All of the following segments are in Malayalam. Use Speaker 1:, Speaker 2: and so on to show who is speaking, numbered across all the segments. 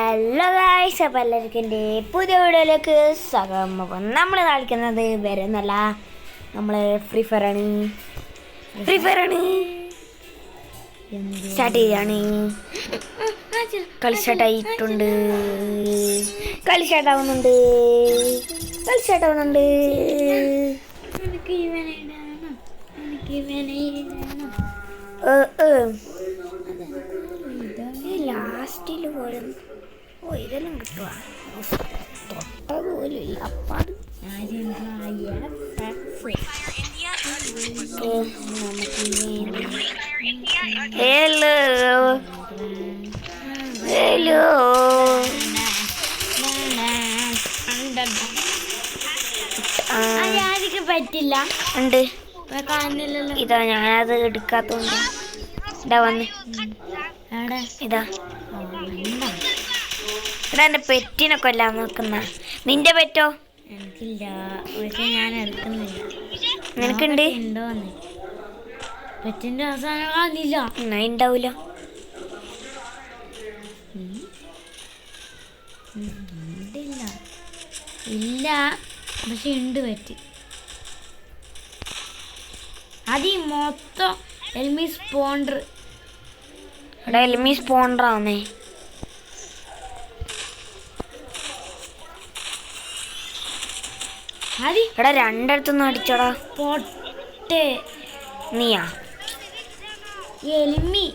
Speaker 1: ഹലോ ഗായ്സ്, അപ്പോൾ എല്ലാവർക്കും എൻ്റെ പുതിയ വീഡിയോയിലേക്ക് സ്വാഗതം. അപ്പം നമ്മൾ കളിക്കുന്നത് വേറെ ഒന്നല്ല, നമ്മൾ ഫ്രീ ഫയർ ആണ്. സ്റ്റാർട്ട് ചെയ്യാണ്. കളി സ്റ്റാർട്ടായിട്ടുണ്ട്. കളി സ്റ്റാർട്ടാവുന്നുണ്ട്. ലാസ്റ്റിൽ പോലും ഇതെല്ലാം കിട്ടുക തൊട്ടത് പോലും ഇല്ല. അപ്പാട് ഹലോ ഹലോ പറ്റില്ല ഉണ്ട്. ഇതാ ഞാനത് എടുക്കാത്തോണ്ട് ഇതാ വന്ന് ഇതാ ഇവിടെ എൻ്റെ പെറ്റിനെ കൊല്ലാൻ നോക്കുന്ന. നിന്റെ പെറ്റോ?
Speaker 2: എനിക്കില്ല, പക്ഷെ ഞാൻ എടുക്കുന്നില്ല.
Speaker 1: നിനക്കുണ്ട്?
Speaker 2: ഉണ്ടോന്ന് പെറ്റിന്റെ അവസാനം കാണില്ല.
Speaker 1: ഉണ്ടാവൂല.
Speaker 2: ഇല്ല, പക്ഷെ ഉണ്ട് പെറ്റ്. അത് മൊത്തം എൽമി സ്പോണ്ടർ.
Speaker 1: ഇവിടെ എൽമി സ്പോണ്ടറാന്നേ. ഇവിടെ രണ്ടിടത്തുനിന്ന് അടിച്ചോടാ.
Speaker 2: പൊട്ടെ
Speaker 1: നീയാ
Speaker 2: എലിമി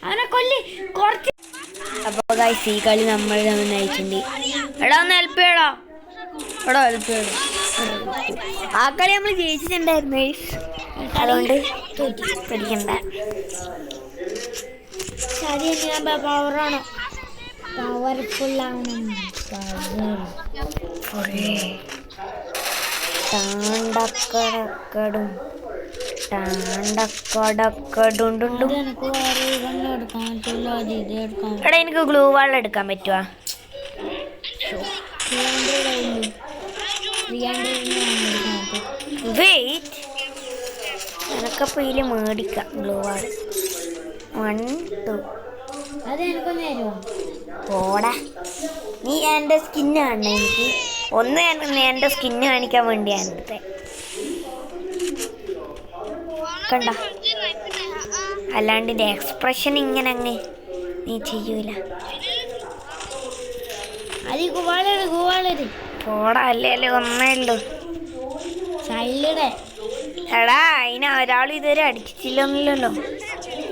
Speaker 2: അവനെ കൊല്ലി കുറച്ച്.
Speaker 1: അപ്പോൾ ഗൈസ്, ഈ കളി നമ്മൾ നയിച്ചിട്ടുണ്ട്. എടാ ഒന്ന് ഹെൽപ്പ് ചെയ്യടാ. എടാ ഹെൽപ്പ് ചെയ്യടാ. ആ കളി നമ്മൾ ജയിച്ചിട്ടുണ്ടായിരുന്നു ഗൈസ്, അതുകൊണ്ട് പേടിക്കണ്ട.
Speaker 2: പവറാണോ? പവർഫുൾ ആവണം.
Speaker 1: എടാ എനിക്ക് ഗ്ലൂ വാൾ എടുക്കാൻ പറ്റുവാ? വെയിറ്റ്, എനക്കപ്പോൾ ഇതിൽ മേടിക്കാം ഗ്ലൂ വാൾ. 1 2
Speaker 2: അതെനിക്കൊന്ന് തരുമോ?
Speaker 1: ഓടാ, നീ എൻ്റെ സ്കിന്ന് കാണണേ. എനിക്ക് ഒന്ന് എൻ്റെ സ്കിന്ന് കാണിക്കാൻ വേണ്ടിയാണ് എടുത്തത്. കണ്ട, അല്ലാണ്ട് ഇതിൻ്റെ എക്സ്പ്രഷൻ ഇങ്ങനെ അങ്ങ് നീ ചെയ്യൂല.
Speaker 2: അത് ഗുവാളര്
Speaker 1: ഓടാ, അല്ലേ ഒന്നേ ഉള്ളൂ.
Speaker 2: ചൈൽഡ്
Speaker 1: എടാ, അതിന് ഒരാളും ഇതുവരെ അടിച്ചില്ലല്ലോ.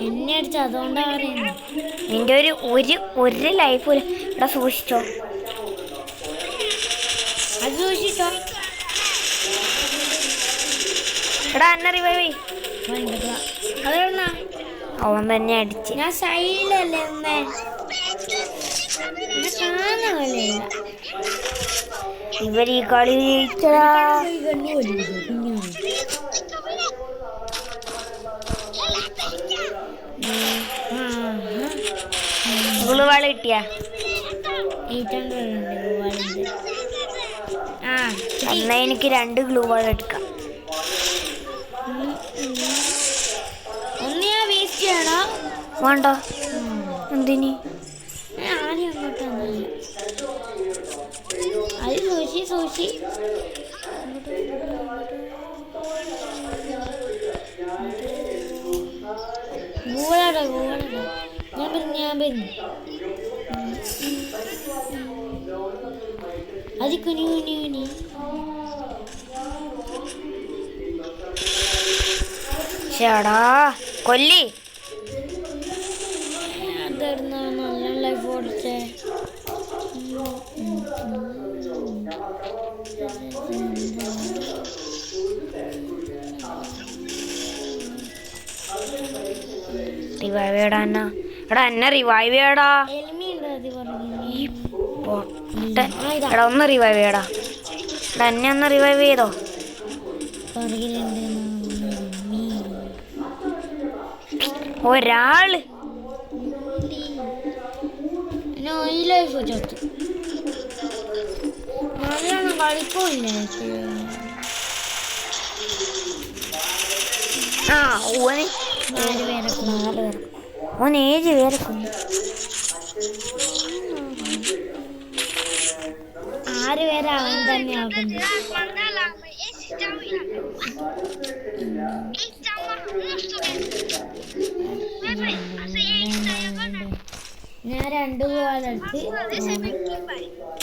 Speaker 2: എന്നെ അടിച്ച, അതുകൊണ്ടാ പറയുന്നത്.
Speaker 1: നിന്റെ ഒരു ലൈഫ് പോലും. ഇവിടെ സൂക്ഷിച്ചോ,
Speaker 2: അത് സൂക്ഷിച്ചോ.
Speaker 1: എടാ എന്നെ റിവൈവ്.
Speaker 2: അതെന്നാ
Speaker 1: അവൻ തന്നെ അടിച്ച്.
Speaker 2: ഞാൻ സൈഡിലല്ലേ എന്നേ കാണുന്നില്ല.
Speaker 1: ഇവർ ഈ കളി ജയിച്ചടാ. ഗുളുവാള കിട്ടിയാ?
Speaker 2: 800 ഉണ്ട് ഗുവാളിന്റെ.
Speaker 1: എന്നാ എനിക്ക് 2 ഗ്ലൂ വാൾ എടുക്കാം.
Speaker 2: ഒന്ന് ഞാൻ വേസ്റ്റ് ചെയ്യണോ?
Speaker 1: വേണ്ട. എന്തിനി?
Speaker 2: ആദ്യം അങ്ങോട്ടൊന്നല്ല, അത് സൂക്ഷി. ഗൂവളാടോ ഞാൻ വരുന്നു. അത് കുനി
Speaker 1: ചേടാ കൊല്ലി.
Speaker 2: അതായിരുന്നു നല്ല ലൈഫ് ഓടിച്ചേ.
Speaker 1: റിവൈവ് ചെയ്യടാ എന്നെ. എടാ എന്നെ റിവൈവ് ചെയ്യടാ. എടാ ഒന്ന് റിവൈവ് ചെയ്യടാ. എടാ എന്നെ ഒന്ന് റിവൈവ് ചെയ്തോ. ഒരാള്
Speaker 2: ഈ ലൈഫ് ചത്തു. നല്ലോണം കളിക്കൂല്ലേ?
Speaker 1: ആ ഓന്
Speaker 2: 4 പേരെ
Speaker 1: ഓൻ 7 പേരെ കൊന്നു.
Speaker 2: 6 പേരെ അവൻ തന്നെ ആക്കുന്നു. ഞാൻ 2 ഗോളെടുത്ത്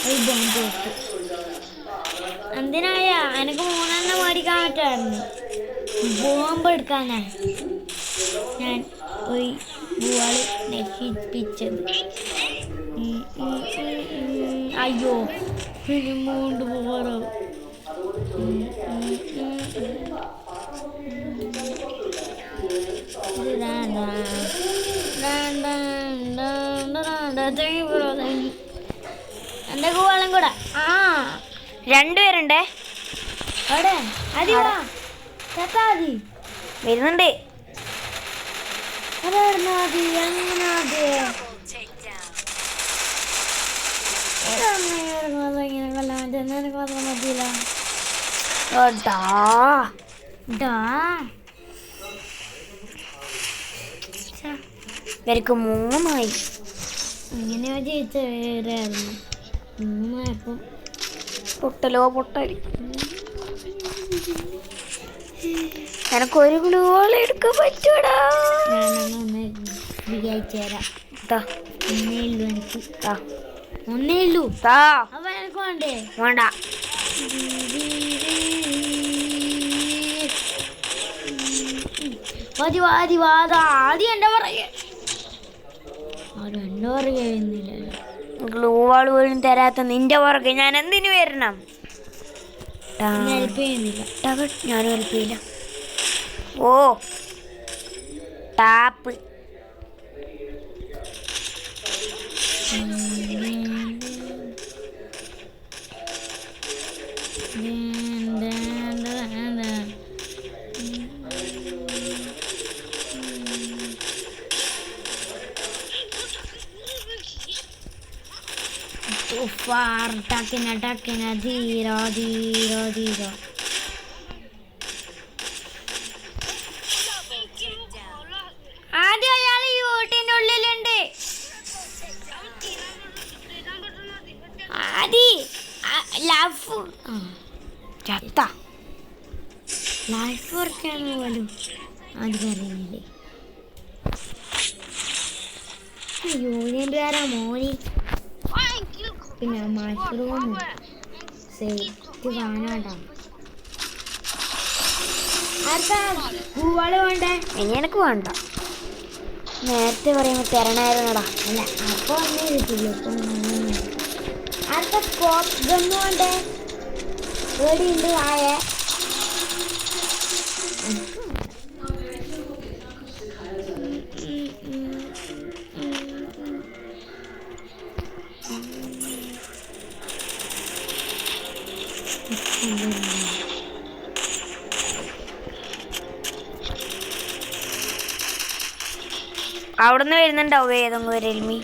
Speaker 2: ഒരു ബോംബ് ഇട്ടു. എന്തിനായ എനിക്ക് 3 മേടിക്കാൻ പറ്റായിരുന്നു. ബോംബ് എടുക്കാനാ ഞാൻ ഒരു ഗോള് നശിപ്പിച്ചത്. അയ്യോ മൂണ്ട് പോറോ. എന്റെ ഗോളം കൂടെ
Speaker 1: 2 പേരുണ്ടേ.
Speaker 2: അവിടെ അതിവാ ചത്താതി
Speaker 1: വരുന്നുണ്ട്.
Speaker 2: അതെവിടുന്നാതി എങ്ങനാതി ഇങ്ങനെ കൊല്ലാൻ എനിക്ക് മാത്രം മതിയില്ല.
Speaker 1: ഇവർക്ക് 3
Speaker 2: ഇങ്ങനെ ജയിച്ചായിരുന്നു. 3
Speaker 1: പൊട്ടലി. എനക്കൊരു ഗോൾ എടുക്കാൻ പറ്റൂടാ.
Speaker 2: ഞാനൊന്ന് വിചാരിച്ചു തരാം. ഒന്നേ ഉള്ളൂ എനിക്ക്. ഒന്നേ ഉള്ളൂ. അപ്പൊ എനിക്ക് വേണ്ടേ?
Speaker 1: വേണ്ട.
Speaker 2: ആദ്യം എന്റെ പറയേ എന്റെ പുറകെ വരുന്നില്ലല്ലോ.
Speaker 1: ഗ്ലൂ വാൾ പോലും തരാത്ത നിന്റെ പുറകെ ഞാൻ എന്തിനു വരണം?
Speaker 2: ഹെൽപ്പ് ചെയ്യുന്നില്ല.
Speaker 1: ഞാനും ഹെൽപ്പ് ചെയ്യില്ല. ഓ ടാപ്പ്.
Speaker 2: ടക്കിന ധീരോ. ആദ്യം അയാൾ യൂട്ടിനുള്ളിലുണ്ട്. ലൈഫ് വർക്കാണ് പോലും അതിനറിയില്ലേ. യൂണിയൻകാരാ മോനി. പിന്നെ മഷ്റൂം സെറ്റ് കാണാണ്ടാ. ആർക്കാ ഗൂവാള് വേണ്ടേ?
Speaker 1: ഇനി എനിക്ക് വേണ്ട. നേരത്തെ പറയുമ്പോ തരണായിരുന്നടാ.
Speaker 2: അല്ല അപ്പൊ ഒന്നേ കിട്ടില്ല. ആർക്കാ സ്കോപ്പ് ഗണ്ണ് വേണ്ടേ? പേടിയുണ്ട് ആയേ.
Speaker 1: അവിടുന്ന് വരുന്നുണ്ടാവും ഏതെങ്കിലും ഒരു എൽമി.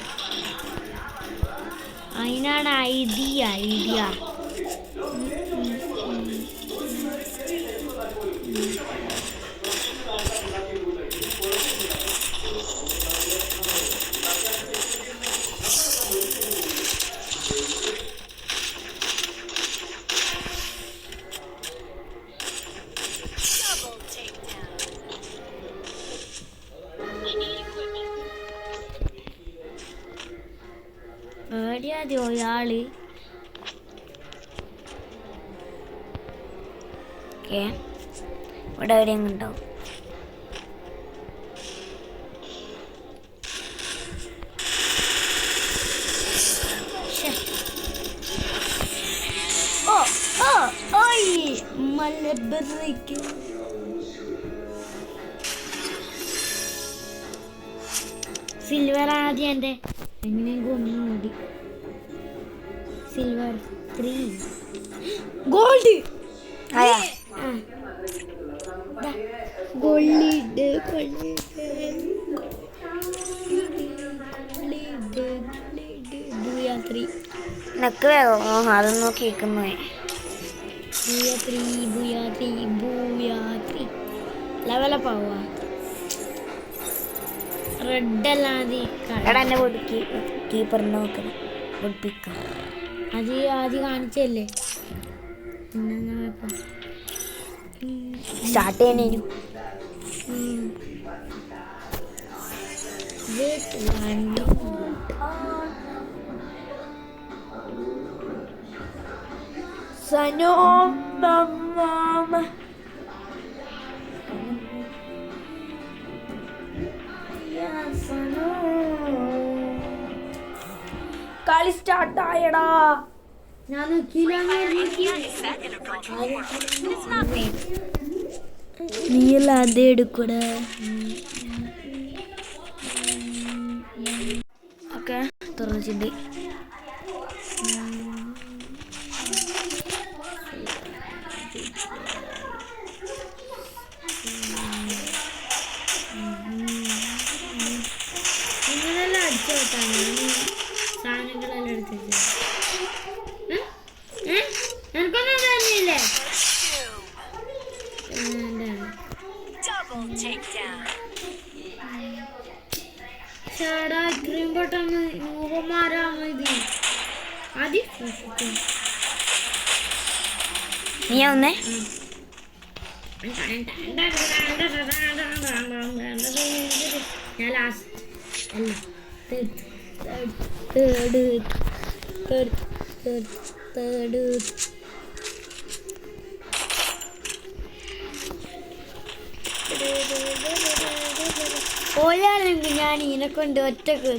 Speaker 2: അതിനാണ് ഐഡിയ. പേടിയാദ്യോ ഇയാള്.
Speaker 1: ഇവിടെ എവിടെയെങ്കിലും ഉണ്ടാവും.
Speaker 2: സിൽവർ ആദ്യം എൻ്റെ എങ്ങനെയെങ്കിലും ഒന്നും മതി. Silver 3 gold.
Speaker 1: നക്ക് അതൊന്നും നോക്കി കേൾക്കുന്നു.
Speaker 2: ലെവലപ്പ് ആവുക. റെഡ് അല്ലാതെ
Speaker 1: എടാ എന്നെ കീപ്പറിനെ നോക്കണം ഒളിപ്പിക്കാം.
Speaker 2: അത് ആദ്യം കാണിച്ചല്ലേ.
Speaker 1: സ്റ്റാർട്ട് ചെയ്യാനു സനോ കളി സ്റ്റാർട്ടായടാ.
Speaker 2: ഞാൻ
Speaker 1: നീയല്ല അതേ എടുക്കൂടെ. ഓക്കെ തുറന്നിട്ടുണ്ട്.
Speaker 2: നിങ്ങളെല്ലാം അടിച്ചോട്ടാണ് സാധനങ്ങളെല്ലാം എടുത്തിട്ട്. എനിക്കൊന്നും തന്നില്ലേ? ചേടാ ഇത്രയും പെട്ടെന്ന് നൂപന്മാരാ മതി. ആദ്യം
Speaker 1: നീ ഒന്നേ
Speaker 2: ഞാൻ ലാസ്റ്റ് അല്ല തേർഡ് ഓയാണെങ്കിൽ ഞാൻ ഇതിനെ കൊണ്ട് ഒറ്റക്ക്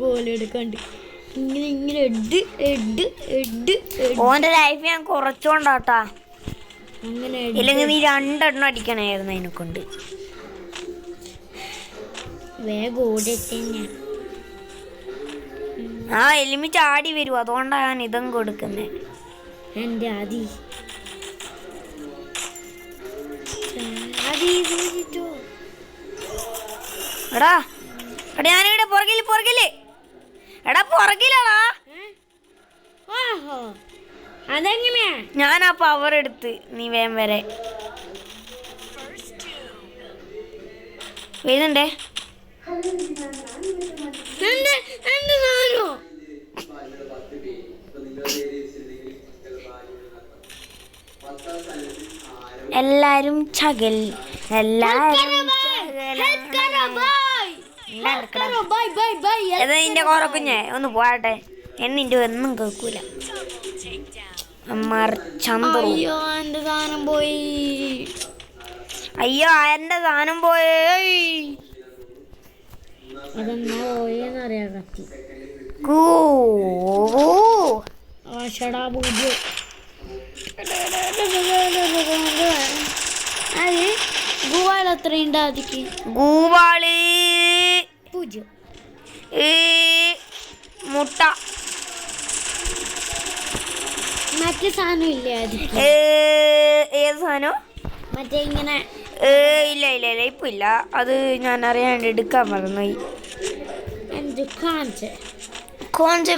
Speaker 2: കോലെടുക്കണ്ട്. ഇങ്ങനെ
Speaker 1: ഓന്റെ ലൈഫ് ഞാൻ കുറച്ചോണ്ടാട്ടാ.
Speaker 2: അങ്ങനെ
Speaker 1: ഇല്ലെങ്കിൽ നീ 2 എണ്ണം അടിക്കണായിരുന്നു അതിനെ കൊണ്ട്.
Speaker 2: വേഗം ഓടിത്തന്നെ.
Speaker 1: ആ എലിമി ചാടി വരും, അതുകൊണ്ടാണ് ഞാൻ ഇതും കൊടുക്കുന്നേ.
Speaker 2: എൻ്റെ ആദി
Speaker 1: എടാ എടാ ഞാനിവിടെ പുറകില് എടാ പുറകിലാടാ.
Speaker 2: ഓഹോ അതെങ്ങനെയാ?
Speaker 1: ഞാൻ ആ പവർ എടുത്ത് നീ വേം വരെ വരുന്നുണ്ടേ. എല്ലാരും ചകൽ നിന്റെ കുറക്കുഞ്ഞേ ഒന്ന് പോട്ടെ. എന്നിന്റെ ഒന്നും കേൾക്കൂല.
Speaker 2: അയ്യോ എന്റെ സാധനം പോയി.
Speaker 1: അയ്യോ എന്റെ സാധനം പോയേ.
Speaker 2: അതെന്നാ പോയെന്നറിയാ കത്തി. ആഷടാ പൂജ്യം. അത് ഗൂവാൾ എത്രയുണ്ട്? അതിക്ക്
Speaker 1: ഗൂവാള്
Speaker 2: 0
Speaker 1: മുട്ട.
Speaker 2: മറ്റേ സാധനം ഇല്ലേ അതിക്ക്?
Speaker 1: ഏത് സാധനം?
Speaker 2: മറ്റേ ഇങ്ങനെ
Speaker 1: ഇല്ല ഇപ്പൊ ഇല്ല. അത് ഞാൻ അറിയാണ്ട് എടുക്കാൻ മറന്നുപോയി. കോഞ്ച്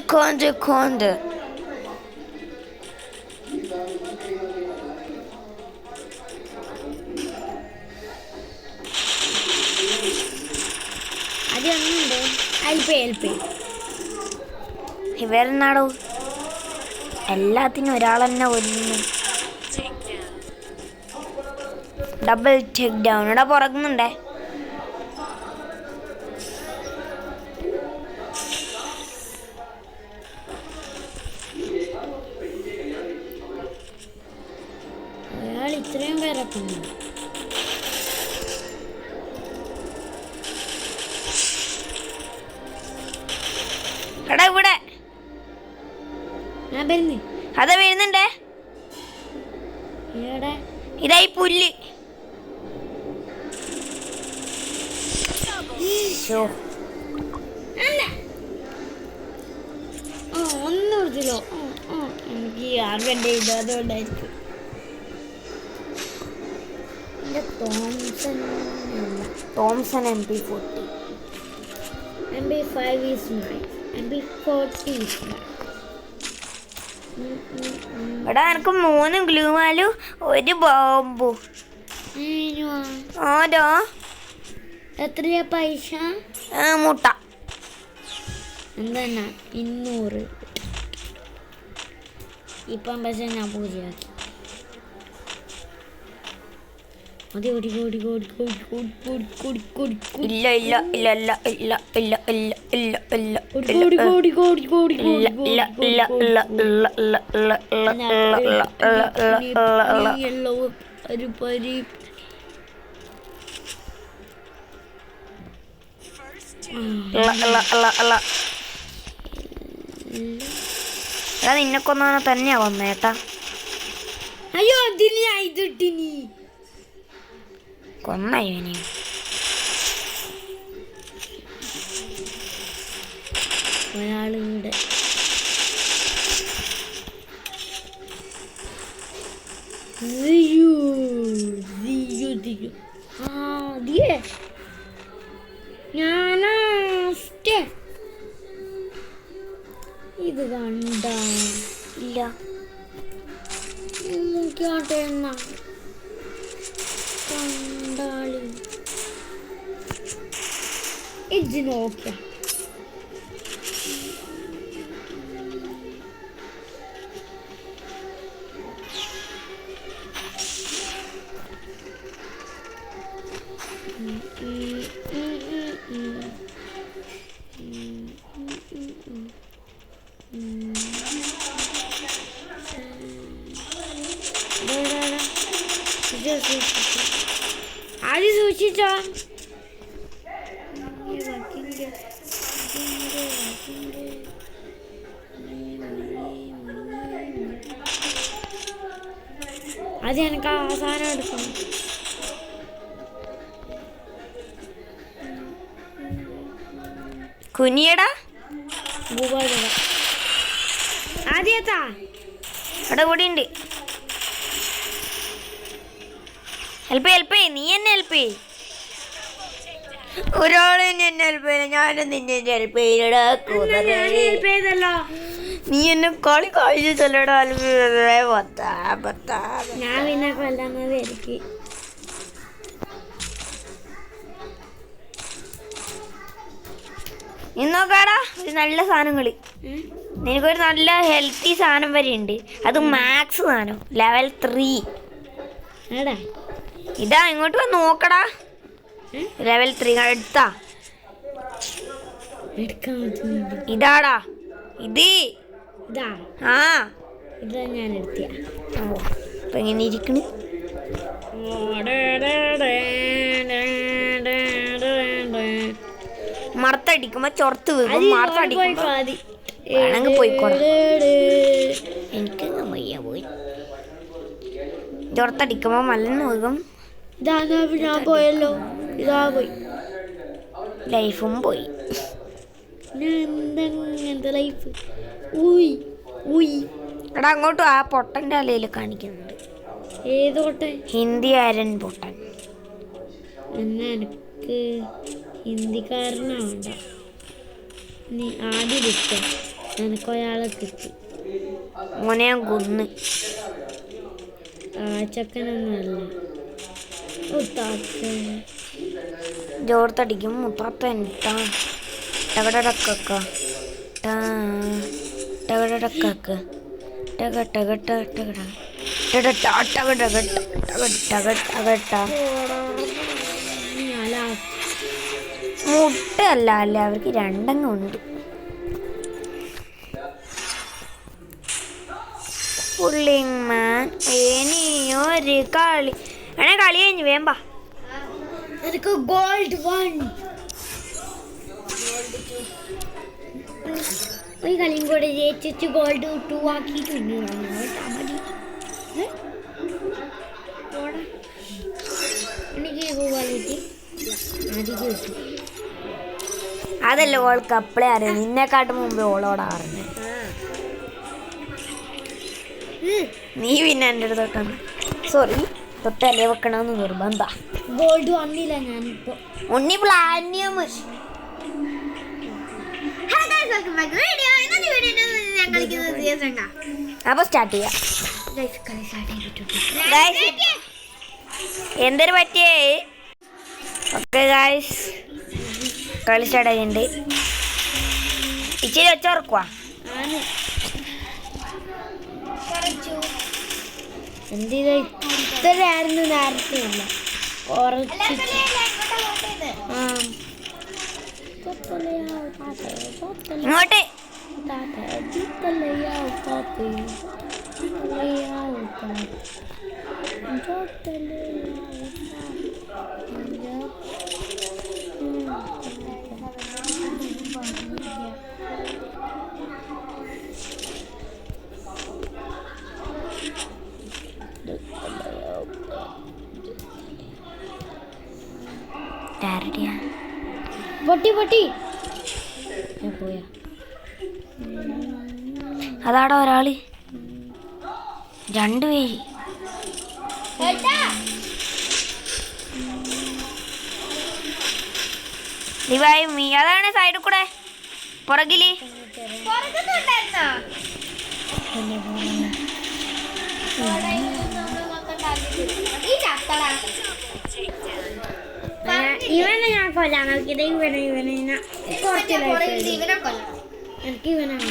Speaker 2: അതൊന്നുണ്ട്. എൽപി
Speaker 1: ഇവരെന്നാടോ എല്ലാത്തിനും ഒരാളെന്നെ കൊല്ലുന്നു. Double take down. ഇവിടെ പുറകുന്നുണ്ടേ.
Speaker 2: അയാൾ ഇത്രയും പേരൊക്കെ
Speaker 1: എടാ ഇവിടെ
Speaker 2: ഞാൻ വരുന്നു.
Speaker 1: അതാ വരുന്നുണ്ടേ. ഇതായി പുല്ല്.
Speaker 2: ഒന്നും എടുത്തില്ലോ. എനിക്ക് ആർക്കണ്ടേ ഇത്, അതുകൊണ്ടായിരിക്കും.
Speaker 1: Thompson MP40.
Speaker 2: MP5 is mine. MP40 is mine.
Speaker 1: എടാ എനിക്ക് 3 ഗ്ലൂവാലും 1 ബോംബും.
Speaker 2: ആരോ എത്രയാ പൈസ?
Speaker 1: മുട്ട
Speaker 2: എന്താ 200. ഇപ്പം പക്ഷെ ഞാൻ പൂജയാക്കി. മതി ഓടി ഓടി ഓടി ഓടി ഓടി ഓടി ഓടി ഓടി ഓടി.
Speaker 1: ഇല്ല ഇല്ല ഇല്ല ഇല്ല ഇല്ല ഇല്ല ഇല്ല ഇല്ല ഇല്ല
Speaker 2: ഓടി ഓടി ഓടി ഓടി ഓടി
Speaker 1: ഇല്ല ഇല്ല ഇല്ല ഇല്ല ഇല്ല ഇല്ല ഇല്ല ഇല്ല ഇല്ല
Speaker 2: യെല്ലോ ഒരു പരി.
Speaker 1: നിന്നെ കൊന്നാ തന്നെയാ വന്നേട്ടാ.
Speaker 2: അയ്യോ അതിന് ഇതിട്ടിനി
Speaker 1: കൊന്നയോ ഇനി?
Speaker 2: ഒരാളുടെ ഞാനാ ഇത് കണ്ട
Speaker 1: ഇല്ല
Speaker 2: കേട്ടെണ്ണ കണ്ടാളി ഇത് നോക്കിയ ആദ്യം സൂക്ഷിച്ചോ. അത് എനിക്ക് അവസാനം എടുക്കണം.
Speaker 1: കുനിയടാ
Speaker 2: ആദ്യത്താ
Speaker 1: അവിടെ കൂടി ഉണ്ട്. ഹെൽപ്പ് നീ എന്നെ ഹെൽപ്പ് ചെയ്. ഒരാളെ എന്നെ ഹെൽപ്പ് ചെയ്യില്ല, ഞാനും നിന്നെ ഹെൽപ്പ് ചെയ്യടാ. നീ എന്നെ കളി കഴിച്ചല്ലടാ.
Speaker 2: ഞാൻ പിന്നെ കൊല്ലുന്നത് എനിക്ക്
Speaker 1: ഇന്നോക്കാടാ ഒരു നല്ല സാധനങ്ങള്. നിനക്കൊരു നല്ല ഹെൽത്തി സാധനം വരെ ഉണ്ട്. അത് മാക്സ് സാധനം ലെവൽ 3. ഇതാ ഇങ്ങോട്ട് വന്ന് നോക്കടാ. ലെവൽ 3 എടുത്താ. ഇതാടാ ഇത്. ആ
Speaker 2: ഇതാ ഞാൻ എടുത്തിയ.
Speaker 1: അപ്പൊ എങ്ങനെ ഇരിക്കണ്? മറത്തടിക്കുമ്പോ ചൊറത്ത് വീഴും. മറത്തടിക്കുമ്പോ വേണമെങ്കിൽ പോയിക്കോടാ. എനിക്ക് വയ്യ പോയി. ചൊറത്തടിക്കുമ്പോ മലന്ന് വീഴും.
Speaker 2: ഞാൻ പോയല്ലോ. ഇതാ പോയി.
Speaker 1: ലൈഫും പോയി.
Speaker 2: എന്താ ലൈഫ്?
Speaker 1: എടാ അങ്ങോട്ടും ആ പൊട്ടൻ്റെ അലയിൽ കാണിക്കുന്നുണ്ട്.
Speaker 2: ഏതോട്ടെ?
Speaker 1: ഹിന്ദിക്കാരൻ പൊട്ടൻ.
Speaker 2: എന്നാ എനിക്ക് ഹിന്ദിക്കാരനാവണ്ട. നീ ആദ്യം കിട്ട. എനിക്കൊരാളെ കിട്ടി.
Speaker 1: മോനെ കുന്ന്
Speaker 2: ആ ചക്കനൊന്നല്ല.
Speaker 1: ജോർത്തടിക്കും മുത്താത്തൻ ടകടടക്ക ടകടടക്ക മുട്ടല്ല അല്ലേ, അവർക്ക് രണ്ടെണ്ണം ഉണ്ട്. പുള്ളിമാൻ ഇനിയൊരു കളി വേണേ കളി കഴിഞ്ഞു വേമ്പാ.
Speaker 2: എനിക്ക് ഗോൾഡ് 1 ഒരു കളിയും കൂടെ ജയിച്ചു ഗോൾഡ് 2 ആക്കിയിട്ടുണ്ട്. എനിക്ക് ക്വാളിറ്റി ആദ്യം കിട്ടും.
Speaker 1: അതല്ല ഓൾക്ക് അപ്പളേ അറിയാം. നിന്നെക്കാട്ടും മുമ്പേ ഓളോടാ അറിഞ്ഞ. നീ പിന്നെ എൻ്റെ അടുത്ത് തൊട്ടാണ്. സോറി തൊട്ടല്ലേ വെക്കണമെന്ന് നിർബന്ധ.
Speaker 2: ഗോൾഡ് വന്നില്ല ഞാനിപ്പോ.
Speaker 1: ഉണ്ണി പ്ലാന്യം. അപ്പൊ സ്റ്റാർട്ട് ചെയ്യാം. എന്തൊരു പറ്റിയേ? ഓക്കെ ഗായ്സ് കളി സ്റ്റാർട്ടായിട്ടുണ്ട്. ഇച്ചിരി വെച്ചോർക്കുവാ.
Speaker 2: എന്ത് ചെയ്ത ഇത്രയായിരുന്നു നേരത്തെ ഇല്ല കുറച്ച്
Speaker 1: ഇങ്ങോട്ട്
Speaker 2: പൊട്ടി പൊട്ടി പോയാ
Speaker 1: അതാടാ ഒരാള്, രണ്ടുപേര്. ദിവായി മീ അതാണ് സൈഡിൽ കൂടെ പുറകില്.
Speaker 2: ഇവനെ ഞാൻ കൊല്ലാൻ നോക്കിയത്. ഇവനെ എനിക്ക് ഇവനാണ്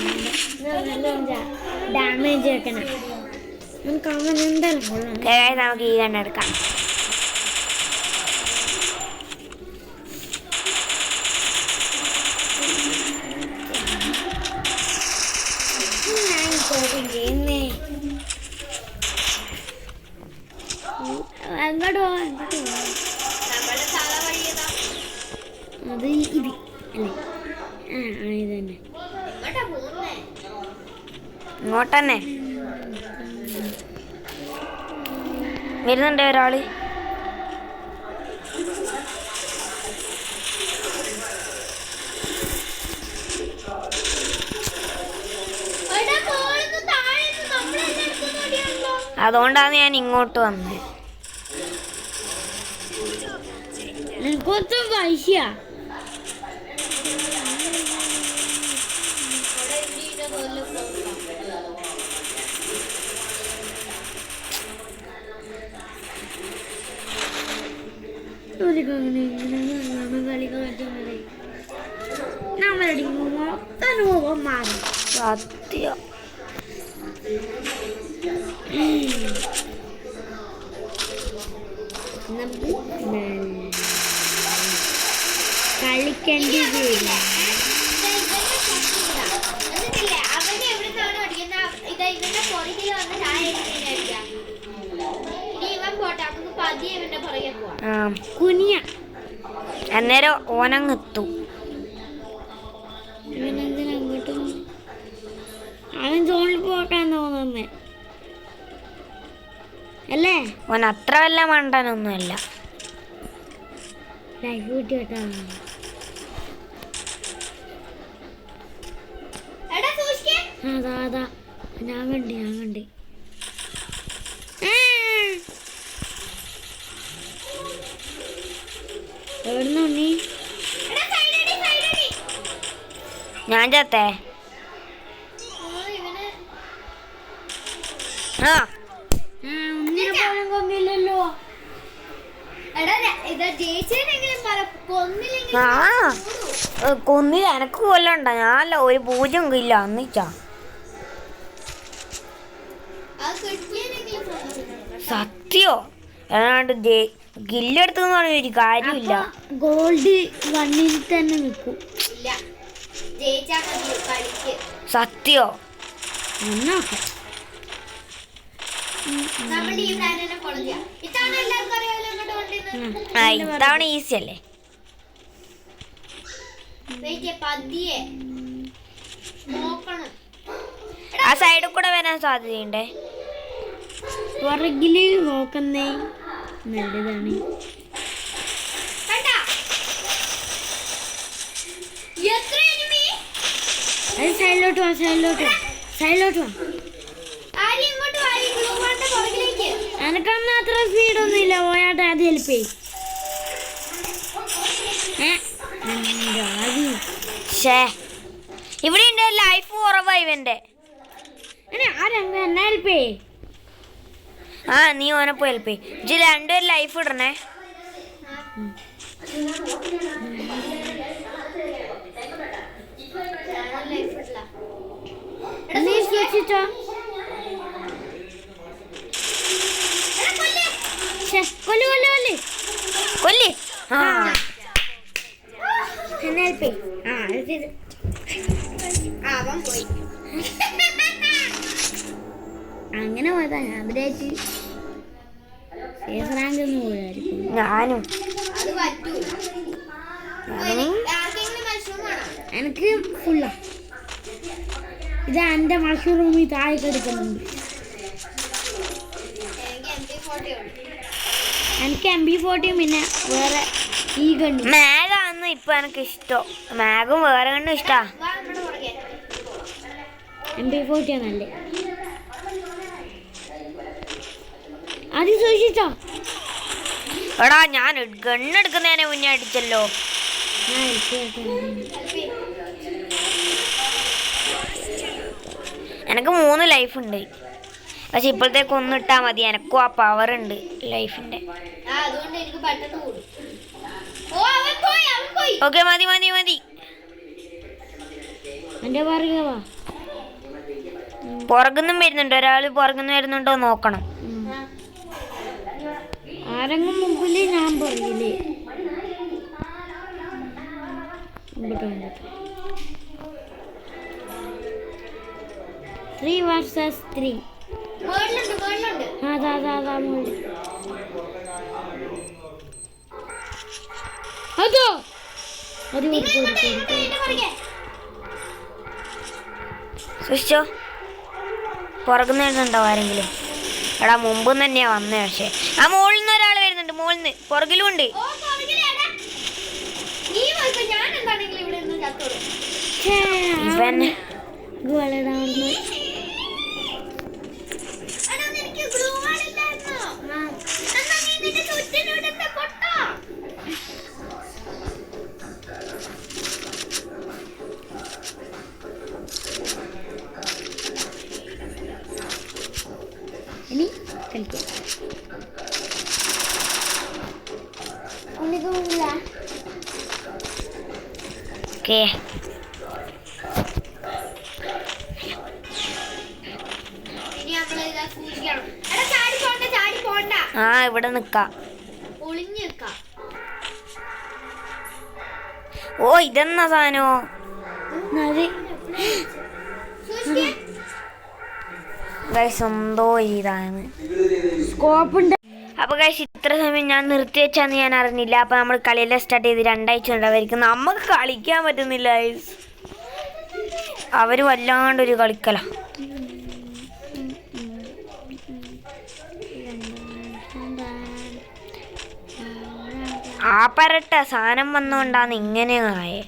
Speaker 2: ഡാമേജ് വെക്കണം. നമുക്ക് അവൻ എന്തായാലും കൊള്ളണം.
Speaker 1: നമുക്ക് ഈ കണ്ണെടുക്കാം.
Speaker 2: അങ്ങോട്ടോ അത് ഇത് അല്ലേ? ഇത് തന്നെ.
Speaker 1: ഇങ്ങോട്ടന്നെ വരുന്നുണ്ട് ഒരാള്. അതുകൊണ്ടാണ് ഞാൻ ഇങ്ങോട്ട് വന്നത്.
Speaker 2: കുറച്ച് പൈസയാ നമ്മളടി മൊത്തം രൂപം മാറും.
Speaker 1: സത്യം.
Speaker 2: കളിക്കേണ്ടി വരില്ല. കുനിയ
Speaker 1: അന്നേരം ഓനങ്ങെത്തും.
Speaker 2: ഇവനെന്തിനാ അങ്ങോട്ടും അവൻ സോണിൽ പോക്കാൻ തോന്നുന്നേ അല്ലേ?
Speaker 1: ഓൻ അത്ര വല്ല മണ്ടനൊന്നുമല്ല.
Speaker 2: ലൈഫ് കൂട്ടി കേട്ടാ അതാ ഞാൻ കണ്ട് എവിടുന്നോ നീ?
Speaker 1: ഞാൻ ചത്തേ. ആ
Speaker 2: ഒന്നിനെ പോലും കൊന്നില്ലല്ലോ.
Speaker 1: കൊന്നില്ല. എനക്ക് കൊല്ലണ്ട. ഞാനല്ല ഒരു പൂജ്യം ഇല്ല അന്നിച്ചാ. സത്യോ ഏതാണ്ട് ഗില്ലെടുത്തെന്ന് പറഞ്ഞ ഒരു കാര്യമില്ല.
Speaker 2: ഗോൾഡ് 1 തന്നെ നിൽക്കും.
Speaker 1: സത്യോ ഇത്തവണ ഈസി അല്ലേ? ആ സൈഡിൽ കൂടെ വരാൻ സാധ്യതയുണ്ടേ.
Speaker 2: പുറകില് നോക്കുന്നേ നല്ലതാണ്. അത് സൈഡിലോട്ട് വാ. എനക്കൊന്നും അത്ര സ്പീഡൊന്നുമില്ല. പോയാട്ടെ അത് ഹെൽപ്പ് ചെയ്യും.
Speaker 1: ഇവിടെ ഉണ്ട് ലൈഫ് കുറവായി ഇവന്റെ.
Speaker 2: എന്നെ ഹെൽപ്പ് ചെയ്യേ.
Speaker 1: ആ നീ ഓനപ്പോ ഹെൽപ്പ് ചെയ്യും. ഇജ്ജ് രണ്ടുപേരും ലൈഫ് ഇടണേ.
Speaker 2: ആ അത് ചെയ്ത്.
Speaker 1: അവൻ പോയി.
Speaker 2: അങ്ങനെ പോയതാ. ഞാൻ വിചാരിച്ച് സേഫ് റാങ്ക് ഒന്നും പോയായിരിക്കും.
Speaker 1: ഞാനും
Speaker 3: അത് പറ്റൂല. ആർക്കെങ്കിലും മഷ്റൂം വേണോ?
Speaker 2: എനിക്ക് ഫുള്ളാ. ഇത് എൻ്റെ മഷറൂമിൽ താഴെ എടുക്കുന്നുണ്ട്.
Speaker 3: എനിക്ക് MP40 ഉണ്ട്.
Speaker 2: എനിക്ക് MP40 പിന്നെ വേറെ ഈ ഗണ്ണ്.
Speaker 1: മാഗാണ് ഇപ്പൊ എനിക്ക് ഇഷ്ടം. മാഗും വേറെ കണ്ടും ഇഷ്ടാ.
Speaker 3: വാ നമ്മുടെ പുറകെ.
Speaker 2: MP40 ആണല്ലേ. അത് സൂക്ഷിച്ചോ.
Speaker 1: എടാ ഞാൻ ഗണ്ണെടുക്കുന്നതിനെ മുന്നേ അടിച്ചല്ലോ.
Speaker 2: ഞാൻ എടുത്ത്
Speaker 1: എനിക്ക് 3 ലൈഫ് ഉണ്ട്. പക്ഷെ ഇപ്പോഴത്തേക്ക് ഒന്നിട്ടാ മതി. എനക്കും ആ പവർ ഉണ്ട് ലൈഫിന്റെ.
Speaker 3: അതുകൊണ്ട് എനിക്ക് പെട്ടെന്ന് കൂടും. ഓ അവൻ പോയി.
Speaker 1: ഓക്കെ മതി മതി മതി.
Speaker 2: എൻ്റെ പറയുക വാ.
Speaker 1: പുറകുന്നും വരുന്നുണ്ട്. ഒരാൾ പുറകുന്ന് വരുന്നുണ്ടോ നോക്കണം.
Speaker 2: ആരെങ്കിലും മുമ്പില് ഞാൻ പറയില്ലേ. 3 vs 3.
Speaker 3: മേളിലുണ്ട്.
Speaker 2: അതാ മുകളിൽ. അതോ അത്
Speaker 3: ഇതിന്റെ പുറകെ.
Speaker 1: സൂക്ഷിച്ചോ. പുറകുന്ന് വരുന്നുണ്ടോ ആരെങ്കിലും? എടാ മുമ്പ് തന്നെയാ വന്നേ. പക്ഷേ ആ മുകളിൽ നിന്ന് ഒരാൾ വരുന്നുണ്ട്. മുകളിൽ നിന്ന് പുറകിലും ഉണ്ട്.
Speaker 3: ഓ പുറകിലേടാ. നീ പോയിക്കോ. ഞാൻ എന്താണെങ്കിലും ഇവിടെ നിന്ന് ചത്തോളൂ.
Speaker 1: ഇവൻ
Speaker 2: വളരാവുന്ന
Speaker 3: എടാ നിനക്ക് ഗ്ലൂ വാൾ ഇല്ലായിരുന്നോ? എന്നാ നീ നിന്റെ ചുറ്റിനൂടെ പൊട്ടോ.
Speaker 2: ഇനി കളിക്കാം.
Speaker 3: ഒന്നിക്കില്ല.
Speaker 1: ഓക്കെ.
Speaker 3: ഇനി നമ്മള് ഇതാ സൂക്ഷിക്കണം. എടാ ചാടി പോണ്ട.
Speaker 1: ആ ഇവിടെ നിക്കാം.
Speaker 3: ഒളിഞ്ഞു നിക്കാം.
Speaker 1: ഓ ഇതെന്നാ സാധനോ?
Speaker 2: അത്
Speaker 3: സൂക്ഷിക്കേ.
Speaker 1: ഗൈസ് എന്തോ ഇതാണ്.
Speaker 2: സ്കോപ്പുണ്ട്.
Speaker 1: അപ്പൊ ഗൈസ് ഇത്ര സമയം ഞാൻ നിർത്തി വെച്ചാന്ന് ഞാൻ അറിഞ്ഞില്ല. അപ്പൊ നമ്മൾ കളിയെല്ലാം സ്റ്റാർട്ട് ചെയ്ത് 2 ആഴ്ച ഉണ്ടാവായിരിക്കും. നമുക്ക് കളിക്കാൻ പറ്റുന്നില്ല ഗൈസ്. അവര് വല്ലാണ്ടൊരു കളിക്കല. ആ പരട്ട സാധനം വന്നോണ്ടാന്ന് ഇങ്ങനെ ആയേ.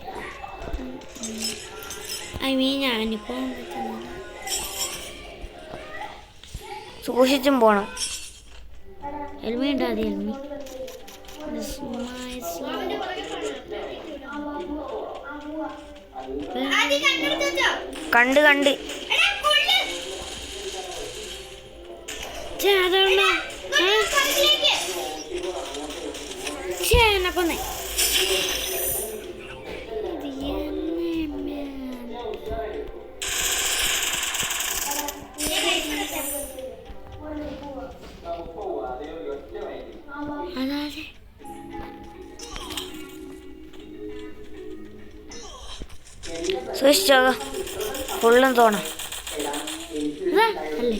Speaker 2: ഞാനിപ്പോ
Speaker 1: സൂക്ഷിച്ചും പോണം.
Speaker 2: എൽമി ഉണ്ടോ? അത് എൽമി
Speaker 1: കണ്ട്
Speaker 3: എടാ കൊള്ളു.
Speaker 2: അതുകൊണ്ടോ
Speaker 3: പുറകിലേക്ക്.
Speaker 2: എന്നെ കൊന്നേ. അതായത്
Speaker 1: സൂക്ഷിച്ചോ. ഫുള്ളും തോണം.
Speaker 2: അല്ലേ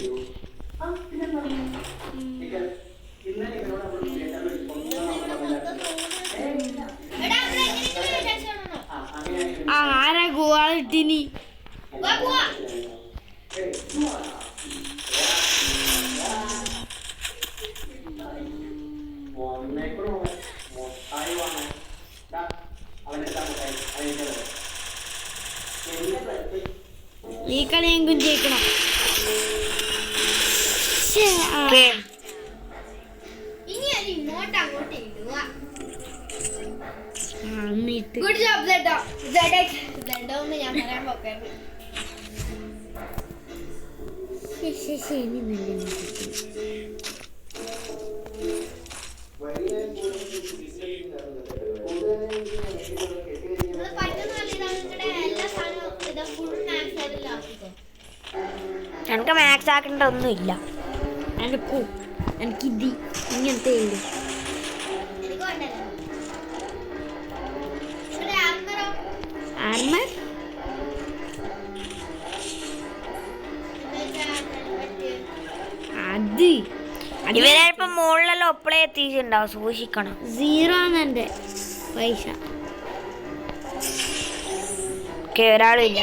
Speaker 3: എടാ അവിടെ എങ്ങനെയെങ്കിലും രക്ഷപ്പെടണം.
Speaker 2: ആരാ ഗോളിട്ടിനി?
Speaker 3: വാ പോവാ.
Speaker 2: ഈ കളിയെങ്കിലും ജയിക്കണം.
Speaker 1: ഓക്കെ.
Speaker 3: ഇനി ഒരു ഇങ്ങോട്ട് അങ്ങോട്ട് ഇടുക.
Speaker 2: എന്നിട്ട്
Speaker 3: ഗുഡ് ജോബ് സെഡോ. സെഡോ എന്ന് ഞാൻ പറയാൻ പോക്കരുത്.
Speaker 2: ശരി നല്ല
Speaker 3: നിങ്ങൾ പറ്റുന്ന നിങ്ങളുടെ എല്ലാ സാധനവും ഇത് ഫുൾ മാക്സ് ആയിട്ട് ആക്കിക്കോ.
Speaker 1: എനിക്ക് മാക്സ് ആക്കേണ്ട ഒന്നുമില്ല.
Speaker 2: എനിക്കിത് ഇങ്ങനത്തെ ഇല്ല.
Speaker 3: എനിക്ക് വേണ്ടല്ലോ. ഇവിടെ ആർമറോ
Speaker 2: അമ്മ അത്
Speaker 1: ഇവരിപ്പം മുകളിലെല്ലാം ഒപ്പളെ എത്തിയിട്ടുണ്ടാവും, സൂക്ഷിക്കണം.
Speaker 2: 0 ആണ് എൻ്റെ പൈസ.
Speaker 1: ഓക്കെ, ഒരാളില്ല.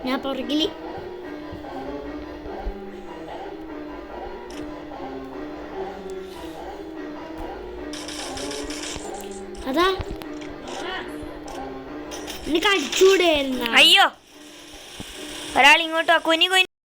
Speaker 2: ഞാൻ പുറകില് അതാ എനിക്ക് അടിച്ചൂടായിരുന്ന.
Speaker 1: അയ്യോ, ഒരാൾ ഇങ്ങോട്ടോ കുനി കുനി